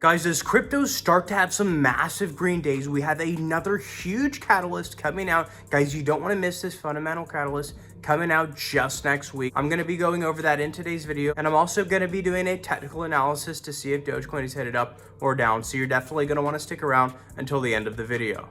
Guys, as cryptos start to have some massive green days, we have another huge catalyst coming out. Guys, you don't want to miss this fundamental catalyst coming out just next week. I'm going to be going over that in today's video, and I'm also going to be doing a technical analysis to see if Dogecoin is headed up or down. So you're definitely going to want to stick around until the end of the video.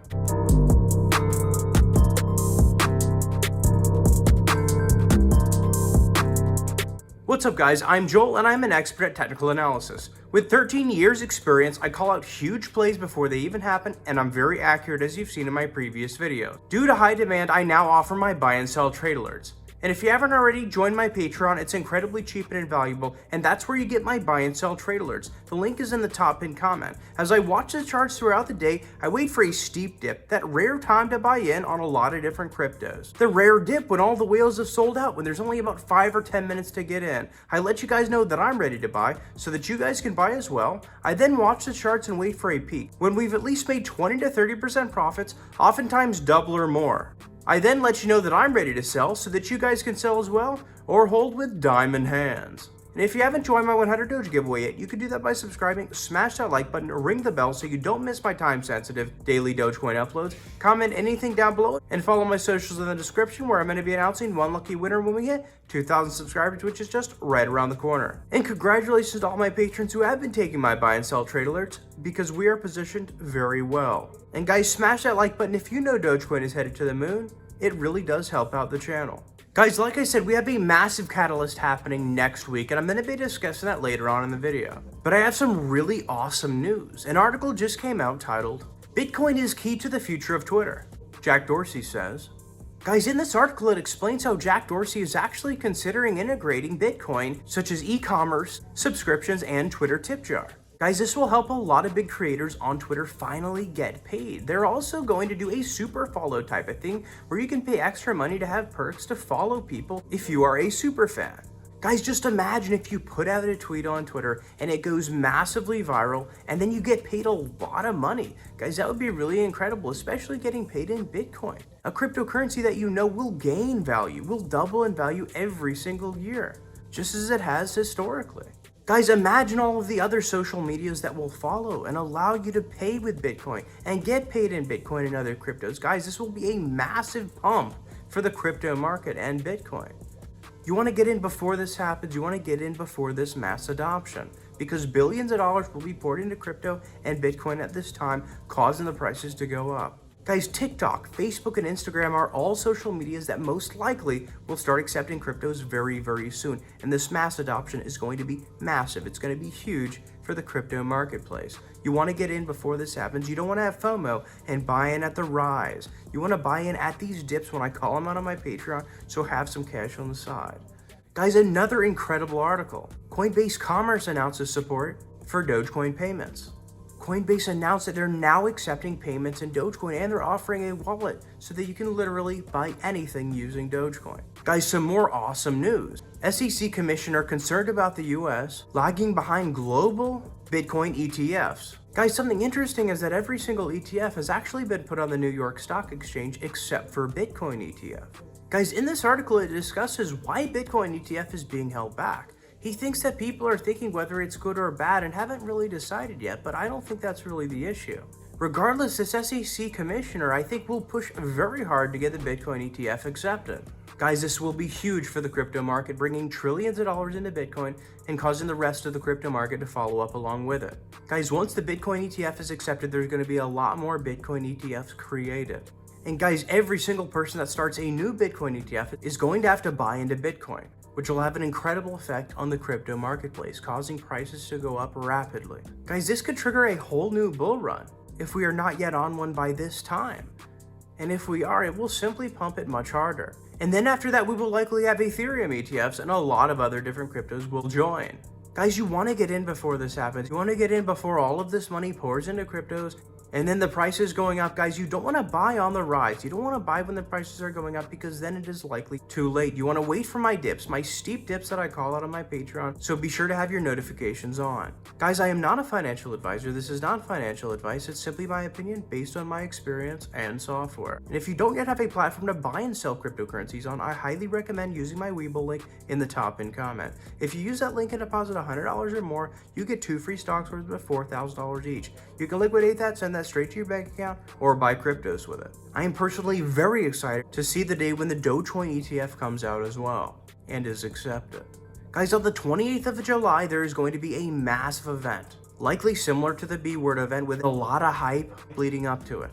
What's up guys, I'm Joel and I'm an expert at technical analysis. With 13 years experience, I call out huge plays before they even happen, and I'm very accurate as you've seen in my previous video. Due to high demand, I now offer my buy and sell trade alerts. And if you haven't already joined my Patreon, it's incredibly cheap and invaluable, and that's where you get my buy and sell trade alerts. The link is in the top pinned comment. As I watch the charts throughout the day, I wait for a steep dip, that rare time to buy in on a lot of different cryptos. The rare dip when all the whales have sold out, when there's only about 5 or 10 minutes to get in. I let you guys know that I'm ready to buy, so that you guys can buy as well. I then watch the charts and wait for a peak, when we've at least made 20 to 30% profits, oftentimes double or more. I then let you know that I'm ready to sell so that you guys can sell as well, or hold with diamond hands. And if you haven't joined my 100 Doge giveaway yet, you can do that by subscribing, smash that like button, or ring the bell so you don't miss my time-sensitive daily Dogecoin uploads. Comment anything down below, and follow my socials in the description where I'm going to be announcing one lucky winner when we hit 2,000 subscribers, which is just right around the corner. And congratulations to all my patrons who have been taking my buy and sell trade alerts, because we are positioned very well. And guys, smash that like button if you know Dogecoin is headed to the moon. It really does help out the channel. Guys, like I said, we have a massive catalyst happening next week, and I'm going to be discussing that later on in the video. But I have some really awesome news. An article just came out titled, "Bitcoin is key to the future of Twitter," Jack Dorsey says. Guys, in this article, it explains how Jack Dorsey is actually considering integrating Bitcoin, such as e-commerce, subscriptions, and Twitter tip jar. Guys, this will help a lot of big creators on Twitter finally get paid. They're also going to do a super follow type of thing where you can pay extra money to have perks to follow people if you are a super fan. Guys, just imagine if you put out a tweet on Twitter and it goes massively viral and then you get paid a lot of money. Guys, that would be really incredible, especially getting paid in Bitcoin, a cryptocurrency that you know will gain value, will double in value every single year, just as it has historically. Guys, imagine all of the other social medias that will follow and allow you to pay with Bitcoin and get paid in Bitcoin and other cryptos. Guys, this will be a massive pump for the crypto market and Bitcoin. You want to get in before this happens. You want to get in before this mass adoption, because billions of dollars will be poured into crypto and Bitcoin at this time, causing the prices to go up. Guys, TikTok, Facebook, and Instagram are all social medias that most likely will start accepting cryptos very, very soon. And this mass adoption is going to be massive. It's going to be huge for the crypto marketplace. You want to get in before this happens. You don't want to have FOMO and buy in at the rise. You want to buy in at these dips when I call them out on my Patreon, so have some cash on the side. Guys, another incredible article. Coinbase Commerce announces support for Dogecoin payments. Coinbase announced that they're now accepting payments in Dogecoin, and they're offering a wallet so that you can literally buy anything using Dogecoin. Guys, some more awesome news. SEC Commissioner concerned about the US lagging behind global Bitcoin ETFs. Guys, something interesting is that every single ETF has actually been put on the New York Stock Exchange except for Bitcoin ETF. Guys, in this article, it discusses why Bitcoin ETF is being held back. He thinks that people are thinking whether it's good or bad and haven't really decided yet, but I don't think that's really the issue. Regardless, this SEC commissioner, I think, will push very hard to get the Bitcoin ETF accepted. Guys, this will be huge for the crypto market, bringing trillions of dollars into Bitcoin and causing the rest of the crypto market to follow up along with it. Guys, once the Bitcoin ETF is accepted, there's going to be a lot more Bitcoin ETFs created. And guys, every single person that starts a new Bitcoin ETF is going to have to buy into Bitcoin, which will have an incredible effect on the crypto marketplace, causing prices to go up rapidly. Guys, this could trigger a whole new bull run if we are not yet on one by this time. And if we are, it will simply pump it much harder. And then after that, we will likely have Ethereum ETFs, and a lot of other different cryptos will join. Guys, you want to get in before this happens. You want to get in before all of this money pours into cryptos And then the price is going up, guys. You don't want to buy on the rise. You don't want to buy when the prices are going up because then it is likely too late. You want to wait for my dips, my steep dips that I call out on my Patreon. So be sure to have your notifications on. Guys, I am not a financial advisor. This is not financial advice. It's simply my opinion based on my experience and software. And if you don't yet have a platform to buy and sell cryptocurrencies on, I highly recommend using my Webull link in the top pinned comment. If you use that link and deposit $100 or more, you get 2 free stocks worth of $4,000 each. You can liquidate that, send that straight to your bank account, or buy cryptos with it. I am personally very excited to see the day when the Dogecoin ETF comes out as well and is accepted. Guys, on the 28th of July, there is going to be a massive event, likely similar to the B-Word event with a lot of hype leading up to it.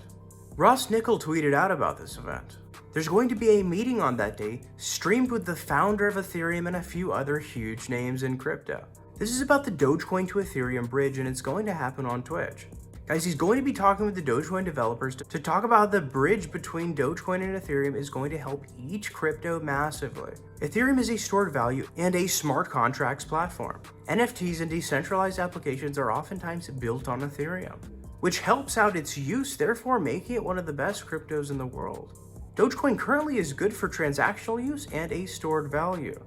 Ross Nickel tweeted out about this event. There's going to be a meeting on that day, streamed with the founder of Ethereum and a few other huge names in crypto. This is about the Dogecoin to Ethereum bridge, and it's going to happen on Twitch. Guys, he's going to be talking with the Dogecoin developers to talk about how the bridge between Dogecoin and Ethereum is going to help each crypto massively. Ethereum is a stored value and a smart contracts platform. NFTs and decentralized applications are oftentimes built on Ethereum, which helps out its use, therefore making it one of the best cryptos in the world. Dogecoin currently is good for transactional use and a stored value.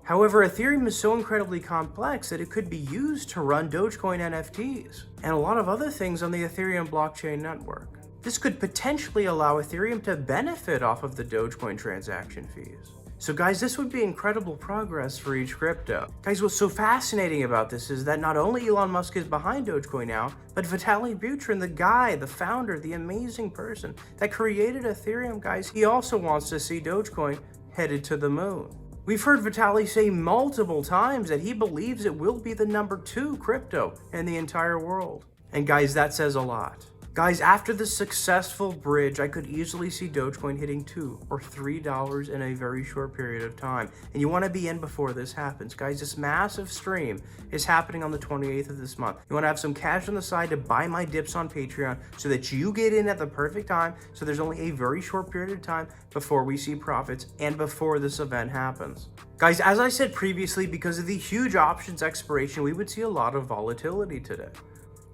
However, Ethereum is so incredibly complex that it could be used to run Dogecoin NFTs and a lot of other things on the Ethereum blockchain network. This could potentially allow Ethereum to benefit off of the Dogecoin transaction fees. So guys, this would be incredible progress for each crypto. Guys, what's so fascinating about this is that not only Elon Musk is behind Dogecoin now, but Vitaly Buterin, the guy, the founder, the amazing person that created Ethereum, guys, he also wants to see Dogecoin headed to the moon. We've heard Vitaly say multiple times that he believes it will be the #2 crypto in the entire world. And guys, that says a lot. Guys, after the successful bridge, I could easily see Dogecoin hitting $2 or $3 in a very short period of time. And you want to be in before this happens. Guys, this massive stream is happening on the 28th of this month. You want to have some cash on the side to buy my dips on Patreon so that you get in at the perfect time. So there's only a very short period of time before we see profits and before this event happens. Guys, as I said previously, because of the huge options expiration, we would see a lot of volatility today.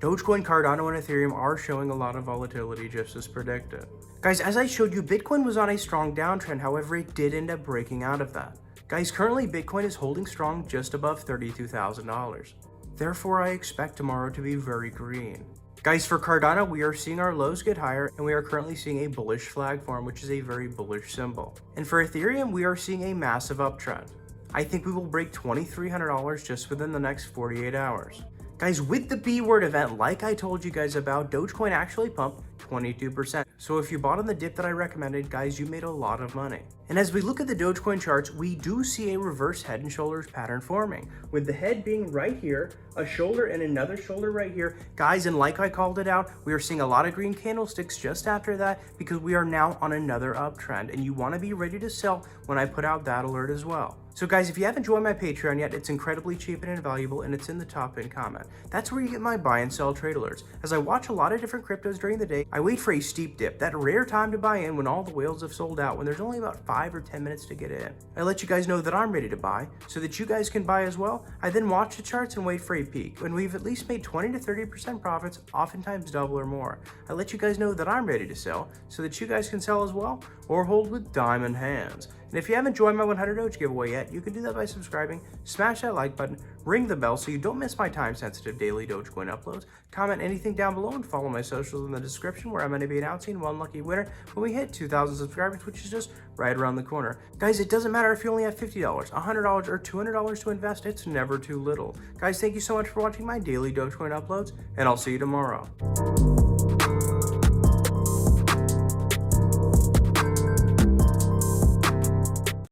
Dogecoin, Cardano, and Ethereum are showing a lot of volatility just as predicted. Guys, as I showed you, Bitcoin was on a strong downtrend, however, it did end up breaking out of that. Guys, currently Bitcoin is holding strong just above $32,000. Therefore, I expect tomorrow to be very green. Guys, for Cardano, we are seeing our lows get higher, and we are currently seeing a bullish flag form, which is a very bullish symbol. And for Ethereum, we are seeing a massive uptrend. I think we will break $2,300 just within the next 48 hours. Guys, with the B-Word event, like I told you guys about, Dogecoin actually pumped 22%. So if you bought on the dip that I recommended, guys, you made a lot of money. And as we look at the Dogecoin charts, we do see a reverse head and shoulders pattern forming, with the head being right here, a shoulder and another shoulder right here. Guys, and like I called it out, we are seeing a lot of green candlesticks just after that because we are now on another uptrend, and you want to be ready to sell when I put out that alert as well. So guys, if you haven't joined my Patreon yet, it's incredibly cheap and invaluable, and it's in the top pinned comment. That's where you get my buy and sell trade alerts. As I watch a lot of different cryptos during the day, I wait for a steep dip, that rare time to buy in when all the whales have sold out, when there's only about 5 or 10 minutes to get in. I let you guys know that I'm ready to buy, so that you guys can buy as well. I then watch the charts and wait for a peak. When we've at least made 20 to 30% profits, oftentimes double or more. I let you guys know that I'm ready to sell, so that you guys can sell as well, or hold with diamond hands. And if you haven't joined my 100 Doge giveaway yet, you can do that by subscribing, smash that like button, ring the bell so you don't miss my time-sensitive daily Dogecoin uploads, comment anything down below, and follow my socials in the description where I'm going to be announcing one lucky winner when we hit 2,000 subscribers, which is just right around the corner. Guys, it doesn't matter if you only have $50, $100, or $200 to invest, it's never too little. Guys, thank you so much for watching my daily Dogecoin uploads, and I'll see you tomorrow.